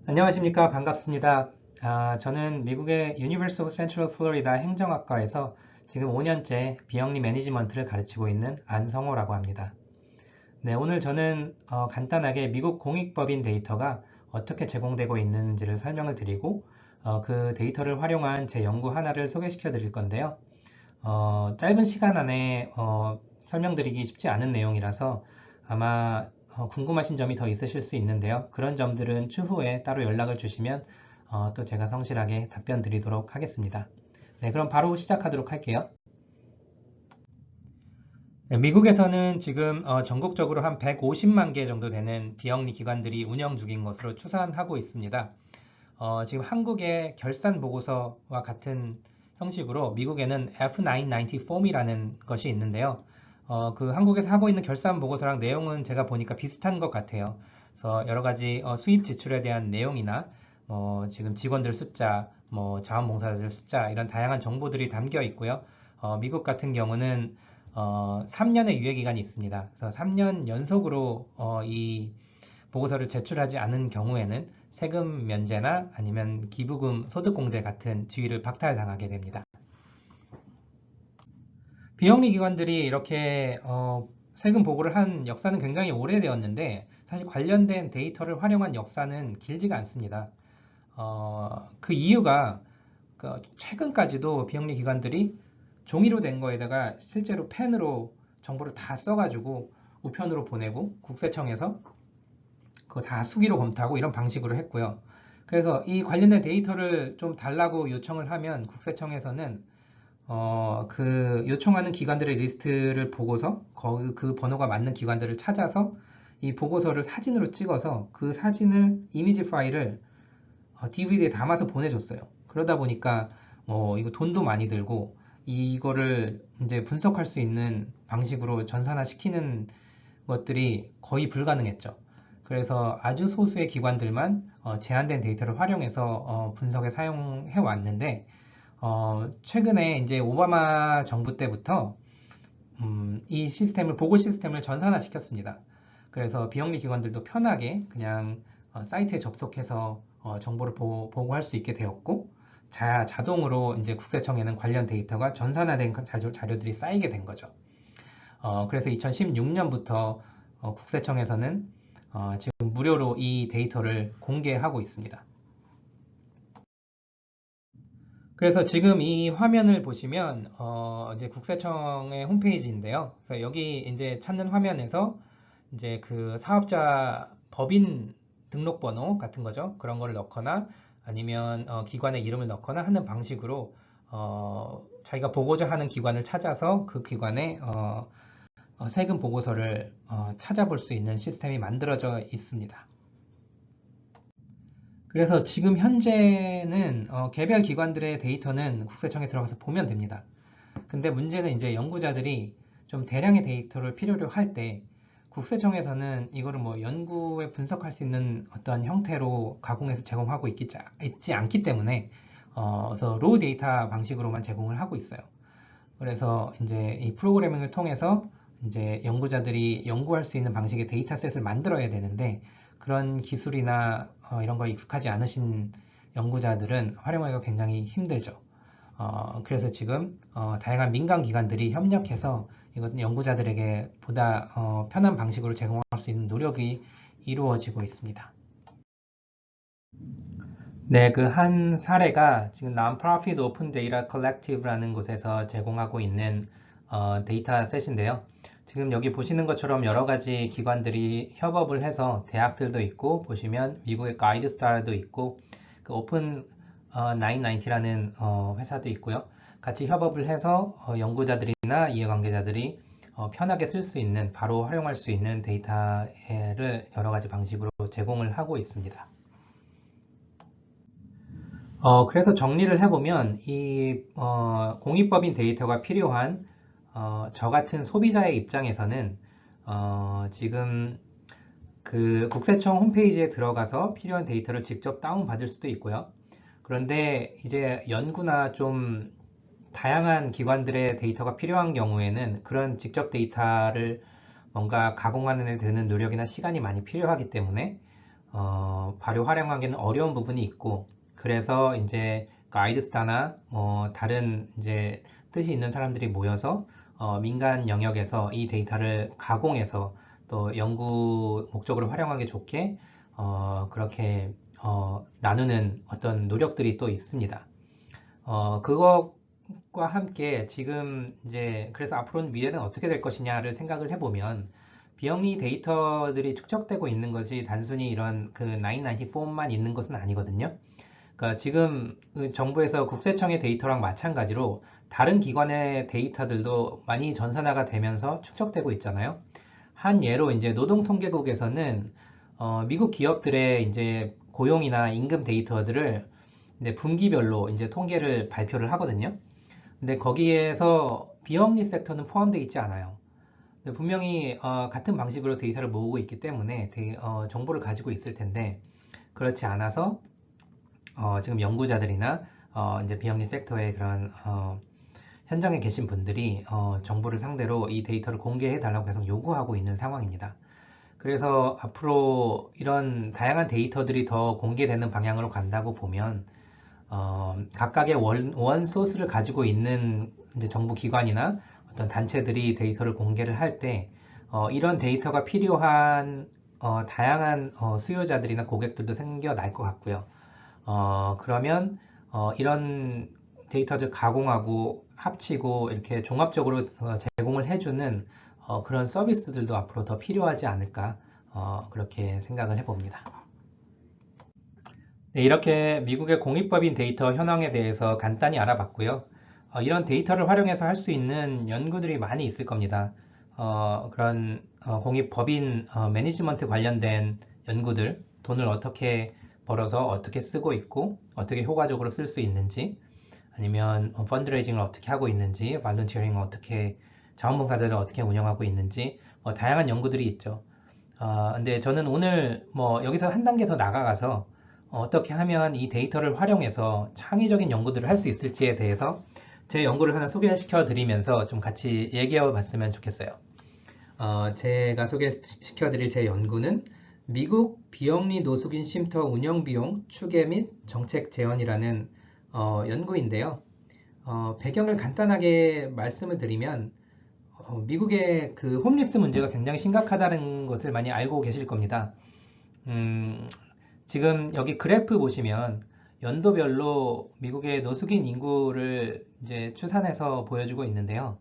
안녕하십니까. 반갑습니다. 저는 미국의 유니버시티 오브 센트럴 플로리다 행정학과에서 지금 5년째 비영리 매니지먼트를 가르치고 있는 안성호라고 합니다. 네, 오늘 저는 간단하게 미국 공익법인 데이터가 어떻게 제공되고 있는지를 설명을 드리고 그 데이터를 활용한 제 연구 하나를 소개시켜 드릴 건데요. 짧은 시간 안에 설명드리기 쉽지 않은 내용이라서 아마 궁금하신 점이 더 있으실 수 있는데요. 그런 점들은 추후에 따로 연락을 주시면 또 제가 성실하게 답변 드리도록 하겠습니다. 네, 그럼 바로 시작하도록 할게요. 네, 미국에서는 지금 전국적으로 한 150만 개 정도 되는 비영리 기관들이 운영 중인 것으로 추산하고 있습니다. 지금 한국의 결산 보고서와 같은 형식으로 미국에는 F990 폼이라는 것이 있는데요. 그 한국에서 하고 있는 결산 보고서랑 내용은 제가 보니까 비슷한 것 같아요. 그래서 여러 가지 수입 지출에 대한 내용이나 지금 직원들 숫자, 자원봉사자들 숫자 이런 다양한 정보들이 담겨 있고요. 미국 같은 경우는 3년의 유예 기간이 있습니다. 그래서 3년 연속으로 이 보고서를 제출하지 않은 경우에는 세금 면제나 아니면 기부금 소득공제 같은 지위를 박탈당하게 됩니다. 비영리 기관들이 이렇게 세금 보고를 한 역사는 굉장히 오래되었는데 사실 관련된 데이터를 활용한 역사는 길지가 않습니다. 그 이유가 최근까지도 비영리 기관들이 종이로 된 거에다가 실제로 펜으로 정보를 다 써가지고 우편으로 보내고 국세청에서 그거 다 수기로 검토하고 이런 방식으로 했고요. 그래서 이 관련된 데이터를 좀 달라고 요청을 하면 국세청에서는 그 요청하는 기관들의 리스트를 보고서 그 번호가 맞는 기관들을 찾아서 이 보고서를 사진으로 찍어서 그 사진을 이미지 파일을 DVD에 담아서 보내줬어요. 그러다 보니까 이거 돈도 많이 들고 이거를 이제 분석할 수 있는 방식으로 전산화 시키는 것들이 거의 불가능했죠. 그래서 아주 소수의 기관들만 제한된 데이터를 활용해서 분석에 사용해 왔는데 최근에 이제 오바마 정부 때부터 이 시스템을 보고 시스템을 전산화 시켰습니다. 그래서 비영리 기관들도 편하게 그냥 사이트에 접속해서 정보를 보고할 수 있게 되었고 자동으로 이제 국세청에는 관련 데이터가 전산화된 자료들이 쌓이게 된 거죠. 그래서 2016년부터 국세청에서는 지금 무료로 이 데이터를 공개하고 있습니다. 그래서 지금 이 화면을 보시면 이제 국세청의 홈페이지인데요. 그래서 여기 이제 찾는 화면에서 이제 그 사업자 법인 등록번호 같은 거죠. 그런 걸 넣거나 아니면 기관의 이름을 넣거나 하는 방식으로 자기가 보고자 하는 기관을 찾아서 그 기관의 세금 보고서를 찾아볼 수 있는 시스템이 만들어져 있습니다. 그래서 지금 현재는 개별 기관들의 데이터는 국세청에 들어가서 보면 됩니다. 근데 문제는 이제 연구자들이 좀 대량의 데이터를 필요로 할 때 국세청에서는 이거를 뭐 연구에 분석할 수 있는 어떤 형태로 가공해서 제공하고 있지 않기 때문에 그래서 로우 데이터 방식으로만 제공을 하고 있어요. 그래서 이제 이 프로그래밍을 통해서 이제 연구자들이 연구할 수 있는 방식의 데이터셋을 만들어야 되는데 그런 기술이나 이런 거 익숙하지 않으신 연구자들은 활용하기가 굉장히 힘들죠. 그래서 지금 다양한 민간 기관들이 협력해서 이것은 연구자들에게 보다 편한 방식으로 제공할 수 있는 노력이 이루어지고 있습니다. 네, 그 한 사례가 지금 Non-Profit Open Data Collective라는 곳에서 제공하고 있는 데이터셋인데요. 지금 여기 보시는 것처럼 여러 가지 기관들이 협업을 해서 대학들도 있고 보시면 미국의 가이드스타도 있고 그 오픈 990라는 회사도 있고요. 같이 협업을 해서 연구자들이나 이해관계자들이 편하게 쓸 수 있는 바로 활용할 수 있는 데이터를 여러 가지 방식으로 제공을 하고 있습니다. 그래서 정리를 해보면 이 공익법인 데이터가 필요한 저 같은 소비자의 입장에서는 지금 그 국세청 홈페이지에 들어가서 필요한 데이터를 직접 다운받을 수도 있고요. 그런데 이제 연구나 좀 다양한 기관들의 데이터가 필요한 경우에는 그런 직접 데이터를 뭔가 가공하는 데 드는 노력이나 시간이 많이 필요하기 때문에 활용하기는 어려운 부분이 있고, 그래서 이제 가이드스타나 다른 이제 뜻이 있는 사람들이 모여서 민간 영역에서 이 데이터를 가공해서 또 연구 목적으로 활용하기 좋게 그렇게 나누는 어떤 노력들이 또 있습니다. 그것과 함께 지금 이제 그래서 앞으로는 미래는 어떻게 될 것이냐를 생각을 해보면 비영리 데이터들이 축적되고 있는 것이 단순히 이런 그 994만 있는 것은 아니거든요. 그러니까 지금 그 정부에서 국세청의 데이터랑 마찬가지로 다른 기관의 데이터들도 많이 전산화가 되면서 축적되고 있잖아요. 한 예로 이제 노동통계국에서는 미국 기업들의 이제 고용이나 임금 데이터들을 이제 분기별로 이제 통계를 발표를 하거든요. 근데 거기에서 비영리 섹터는 포함되어 있지 않아요. 근데 분명히 같은 방식으로 데이터를 모으고 있기 때문에 정보를 가지고 있을 텐데 그렇지 않아서 지금 연구자들이나 이제 비영리 섹터의 그런 현장에 계신 분들이 정부를 상대로 이 데이터를 공개해 달라고 계속 요구하고 있는 상황입니다. 그래서 앞으로 이런 다양한 데이터들이 더 공개되는 방향으로 간다고 보면 각각의 원 소스를 가지고 있는 이제 정부 기관이나 어떤 단체들이 데이터를 공개를 할 때 이런 데이터가 필요한 다양한 수요자들이나 고객들도 생겨날 것 같고요. 그러면 이런 데이터들 가공하고 합치고 이렇게 종합적으로 제공을 해주는 그런 서비스들도 앞으로 더 필요하지 않을까 그렇게 생각을 해봅니다. 네, 이렇게 미국의 공익법인 데이터 현황에 대해서 간단히 알아봤고요. 이런 데이터를 활용해서 할 수 있는 연구들이 많이 있을 겁니다. 그런 공익법인 매니지먼트 관련된 연구들, 돈을 어떻게 벌어서 어떻게 쓰고 있고 어떻게 효과적으로 쓸 수 있는지 아니면 펀드레이징을 어떻게 하고 있는지 발런티어링을 어떻게 자원봉사자를 어떻게 운영하고 있는지 다양한 연구들이 있죠. 근데 저는 오늘 뭐 여기서 한 단계 더 나아가서 어떻게 하면 이 데이터를 활용해서 창의적인 연구들을 할 수 있을지에 대해서 제 연구를 하나 소개시켜 드리면서 좀 같이 얘기해 봤으면 좋겠어요. 제가 소개시켜 드릴 제 연구는 미국 비영리 노숙인 쉼터 운영 비용 추계 및 정책 재현이라는 연구인데요. 배경을 간단하게 말씀을 드리면 미국의 그 홈리스 문제가 굉장히 심각하다는 것을 많이 알고 계실 겁니다. 지금 여기 그래프 보시면 연도별로 미국의 노숙인 인구를 이제 추산해서 보여주고 있는데요.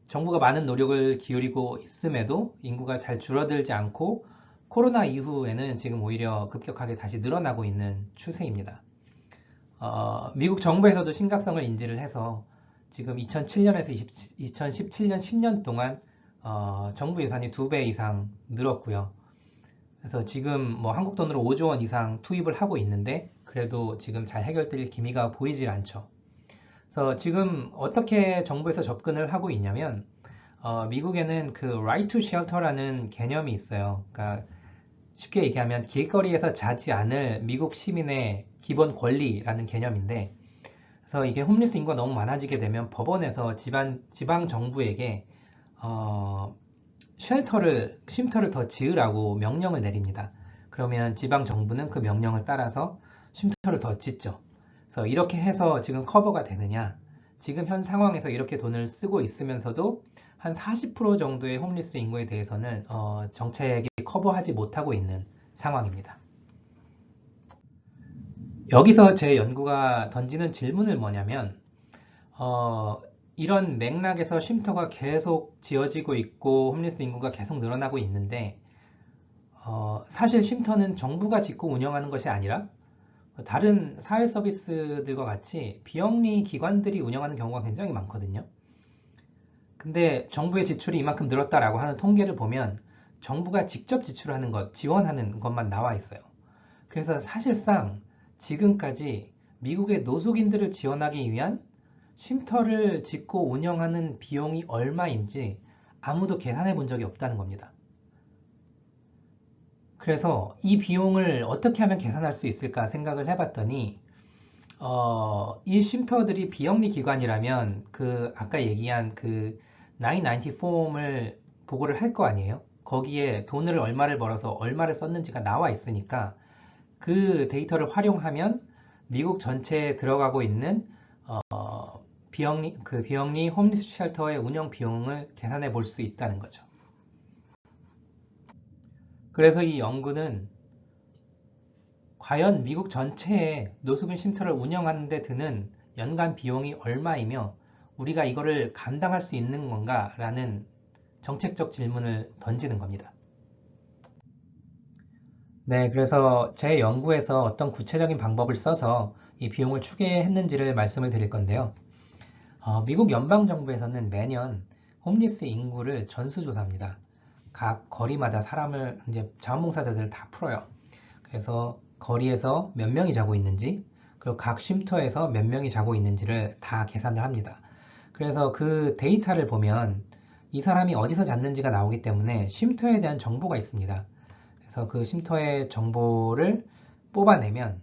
정부가 많은 노력을 기울이고 있음에도 인구가 잘 줄어들지 않고 코로나 이후에는 지금 오히려 급격하게 다시 늘어나고 있는 추세입니다. 미국 정부에서도 심각성을 인지를 해서 지금 2007년에서 2017년 10년 동안 정부 예산이 2배 이상 늘었고요. 그래서 지금 뭐 한국 돈으로 5조 원 이상 투입을 하고 있는데 그래도 지금 잘 해결될 기미가 보이질 않죠. 그래서 지금 어떻게 정부에서 접근을 하고 있냐면 미국에는 그 right to shelter라는 개념이 있어요. 그러니까 쉽게 얘기하면 길거리에서 자지 않을 미국 시민의 기본 권리라는 개념인데 그래서 이게 홈리스 인구가 너무 많아지게 되면 법원에서 지방 정부에게 쉼터를 더 지으라고 명령을 내립니다. 그러면 지방 정부는 그 명령을 따라서 쉼터를 더 짓죠. 그래서 이렇게 해서 지금 커버가 되느냐? 지금 현 상황에서 이렇게 돈을 쓰고 있으면서도 한 40% 정도의 홈리스 인구에 대해서는 정책이 커버하지 못하고 있는 상황입니다. 여기서 제 연구가 던지는 질문은 뭐냐면 이런 맥락에서 쉼터가 계속 지어지고 있고 홈리스 인구가 계속 늘어나고 있는데 사실 쉼터는 정부가 짓고 운영하는 것이 아니라 다른 사회 서비스들과 같이 비영리 기관들이 운영하는 경우가 굉장히 많거든요. 근데 정부의 지출이 이만큼 늘었다라고 하는 통계를 보면 정부가 직접 지출하는 것, 지원하는 것만 나와 있어요. 그래서 사실상 지금까지 미국의 노숙인들을 지원하기 위한 쉼터를 짓고 운영하는 비용이 얼마인지 아무도 계산해 본 적이 없다는 겁니다. 그래서 이 비용을 어떻게 하면 계산할 수 있을까 생각을 해봤더니 이 쉼터들이 비영리 기관이라면 그 아까 얘기한 그 994을 보고를 할 거 아니에요? 거기에 돈을 얼마를 벌어서 얼마를 썼는지가 나와 있으니까 그 데이터를 활용하면 미국 전체에 들어가고 있는 그 비영리 홈리스 쉘터의 운영 비용을 계산해 볼 수 있다는 거죠. 그래서 이 연구는 과연 미국 전체에 노숙인 쉼터를 운영하는 데 드는 연간 비용이 얼마이며 우리가 이거를 감당할 수 있는 건가 라는 정책적 질문을 던지는 겁니다. 네, 그래서 제 연구에서 어떤 구체적인 방법을 써서 이 비용을 추계했는지를 말씀을 드릴 건데요. 미국 연방정부에서는 매년 홈리스 인구를 전수조사합니다. 각 거리마다 사람을 이제 자원봉사자들을 다 풀어요. 그래서 거리에서 몇 명이 자고 있는지, 그리고 각 쉼터에서 몇 명이 자고 있는지를 다 계산을 합니다. 그래서 그 데이터를 보면 이 사람이 어디서 잤는지가 나오기 때문에 쉼터에 대한 정보가 있습니다. 그래서 그 쉼터의 정보를 뽑아내면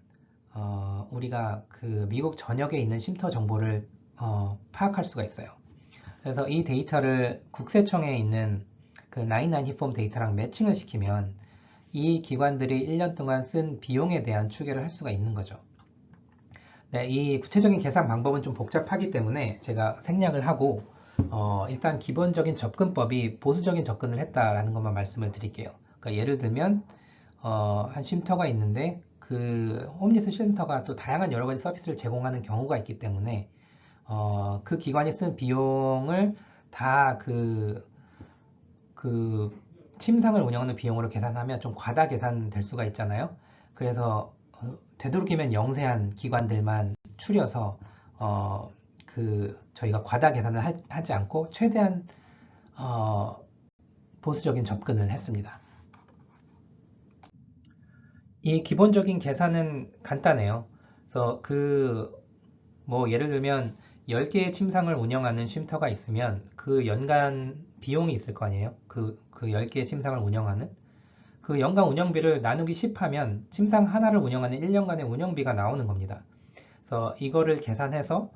우리가 그 미국 전역에 있는 쉼터 정보를 파악할 수가 있어요. 그래서 이 데이터를 국세청에 있는 그 990 폼 데이터랑 매칭을 시키면 이 기관들이 1년 동안 쓴 비용에 대한 추계를 할 수가 있는 거죠. 네, 이 구체적인 계산 방법은 좀 복잡하기 때문에 제가 생략을 하고 일단 기본적인 접근법이 보수적인 접근을 했다라는 것만 말씀을 드릴게요. 그러니까 예를 들면 한 쉼터가 있는데 그 홈리스 쉼터가 또 다양한 여러 가지 서비스를 제공하는 경우가 있기 때문에 그 기관이 쓴 비용을 다 그 침상을 운영하는 비용으로 계산하면 좀 과다 계산될 수가 있잖아요. 그래서 되도록이면 영세한 기관들만 추려서 저희가 과다 계산을 하지 않고 최대한 보수적인 접근을 했습니다. 이 기본적인 계산은 간단해요. 그래서 뭐 예를 들면 10개의 침상을 운영하는 쉼터가 있으면 그 연간 비용이 있을 거 아니에요? 그 10개의 침상을 운영하는 그 연간 운영비를 나누기 10 하면 침상 하나를 운영하는 1년간의 운영비가 나오는 겁니다. 그래서 이거를 계산해서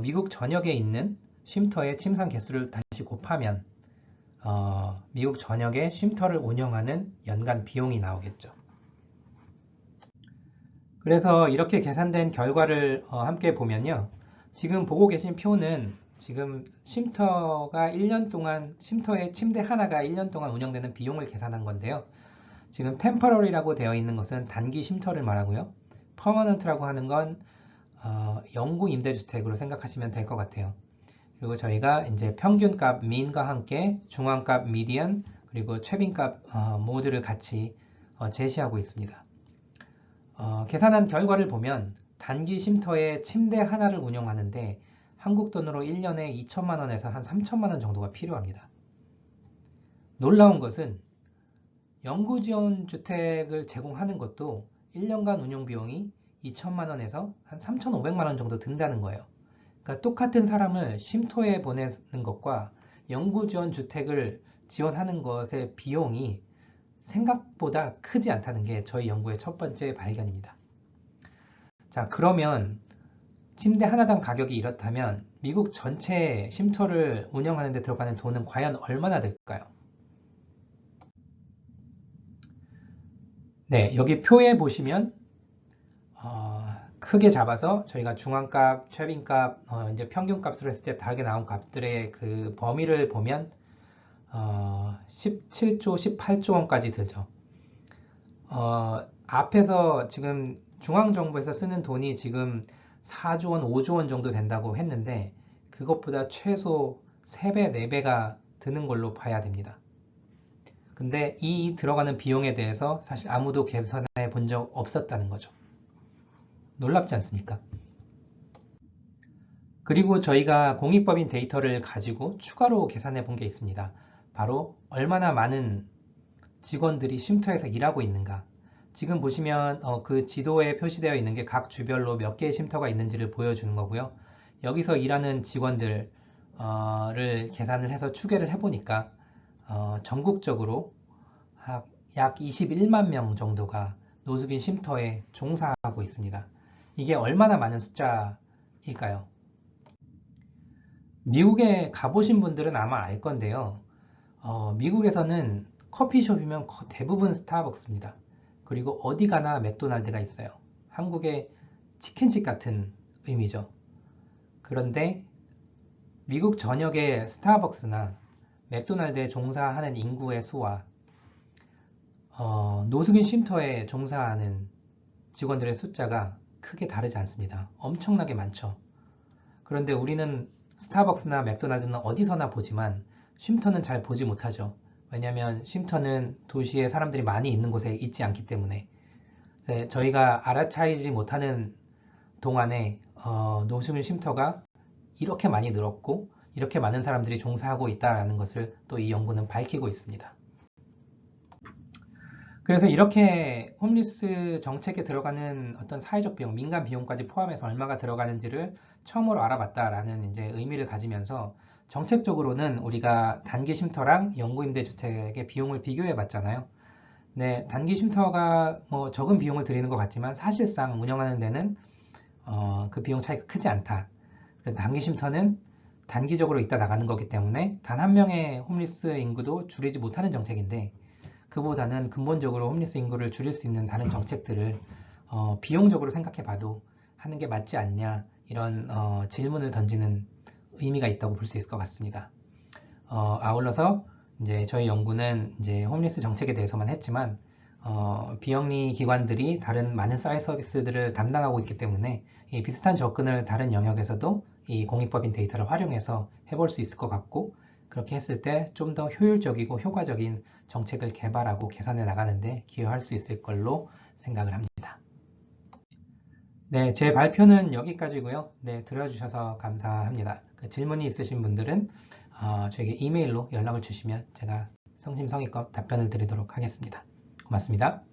미국 전역에 있는 쉼터의 침상 개수를 다시 곱하면 미국 전역의 쉼터를 운영하는 연간 비용이 나오겠죠. 그래서 이렇게 계산된 결과를 함께 보면요. 지금 보고 계신 표는 지금 쉼터가 1년 동안, 쉼터의 침대 하나가 1년 동안 운영되는 비용을 계산한 건데요. 지금 temporary라고 되어 있는 것은 단기 쉼터를 말하고요. permanent라고 하는 건 영구 임대주택으로 생각하시면 될 것 같아요. 그리고 저희가 이제 평균값 mean과 함께 중앙값 median 그리고 최빈값 모두를 같이 제시하고 있습니다. 계산한 결과를 보면 단기 쉼터에 침대 하나를 운영하는데 한국 돈으로 1년에 2천만 원에서 한 3천만 원 정도가 필요합니다. 놀라운 것은 영구 지원 주택을 제공하는 것도 1년간 운영 비용이 2천만 원에서 한 3,500만 원 정도 든다는 거예요. 그러니까 똑같은 사람을 쉼터에 보내는 것과 영구 지원 주택을 지원하는 것의 비용이 생각보다 크지 않다는 게 저희 연구의 첫 번째 발견입니다. 자, 그러면 침대 하나당 가격이 이렇다면 미국 전체 쉼터를 운영하는 데 들어가는 돈은 과연 얼마나 될까요? 네, 여기 표에 보시면 크게 잡아서 저희가 중앙값, 최빈값, 이제 평균값으로 했을 때 다르게 나온 값들의 그 범위를 보면 17조, 18조 원까지 들죠. 앞에서 지금 중앙정부에서 쓰는 돈이 지금 4조 원, 5조 원 정도 된다고 했는데 그것보다 최소 3배, 4배가 드는 걸로 봐야 됩니다. 근데 이 들어가는 비용에 대해서 사실 아무도 계산해 본 적 없었다는 거죠. 놀랍지 않습니까? 그리고 저희가 공익법인 데이터를 가지고 추가로 계산해 본 게 있습니다. 바로 얼마나 많은 직원들이 쉼터에서 일하고 있는가. 지금 보시면 그 지도에 표시되어 있는 게 각 주별로 몇 개의 쉼터가 있는지를 보여주는 거고요. 여기서 일하는 직원들을 계산을 해서 추계를 해보니까 전국적으로 약 21만 명 정도가 노숙인 쉼터에 종사하고 있습니다. 이게 얼마나 많은 숫자일까요? 미국에 가보신 분들은 아마 알 건데요. 미국에서는 커피숍이면 대부분 스타벅스입니다. 그리고 어디 가나 맥도날드가 있어요. 한국의 치킨집 같은 의미죠. 그런데 미국 전역의 스타벅스나 맥도날드에 종사하는 인구의 수와 노숙인 쉼터에 종사하는 직원들의 숫자가 크게 다르지 않습니다. 엄청나게 많죠. 그런데 우리는 스타벅스나 맥도날드는 어디서나 보지만 쉼터는 잘 보지 못하죠. 왜냐하면 쉼터는 도시에 사람들이 많이 있는 곳에 있지 않기 때문에 저희가 알아차리지 못하는 동안에 노숙인 쉼터가 이렇게 많이 늘었고 이렇게 많은 사람들이 종사하고 있다는 것을 또 이 연구는 밝히고 있습니다. 그래서 이렇게 홈리스 정책에 들어가는 어떤 사회적 비용, 민간 비용까지 포함해서 얼마가 들어가는지를 처음으로 알아봤다라는 이제 의미를 가지면서 정책적으로는 우리가 단기 쉼터랑 영구임대주택의 비용을 비교해 봤잖아요. 네, 단기 쉼터가 뭐 적은 비용을 들이는 것 같지만 사실상 운영하는 데는 그 비용 차이가 크지 않다. 그래서 단기 쉼터는 단기적으로 있다 나가는 거기 때문에 단 한 명의 홈리스 인구도 줄이지 못하는 정책인데 그보다는 근본적으로 홈리스 인구를 줄일 수 있는 다른 정책들을 비용적으로 생각해 봐도 하는 게 맞지 않냐 이런 질문을 던지는 의미가 있다고 볼 수 있을 것 같습니다. 아울러서 이제 저희 연구는 이제 홈리스 정책에 대해서만 했지만 비영리 기관들이 다른 많은 사회 서비스들을 담당하고 있기 때문에 이 비슷한 접근을 다른 영역에서도 이 공익법인 데이터를 활용해서 해볼 수 있을 것 같고 그렇게 했을 때 좀 더 효율적이고 효과적인 정책을 개발하고 개선해 나가는데 기여할 수 있을 걸로 생각을 합니다. 네, 제 발표는 여기까지고요. 네, 들어주셔서 감사합니다. 그 질문이 있으신 분들은 저에게 이메일로 연락을 주시면 제가 성심성의껏 답변을 드리도록 하겠습니다. 고맙습니다.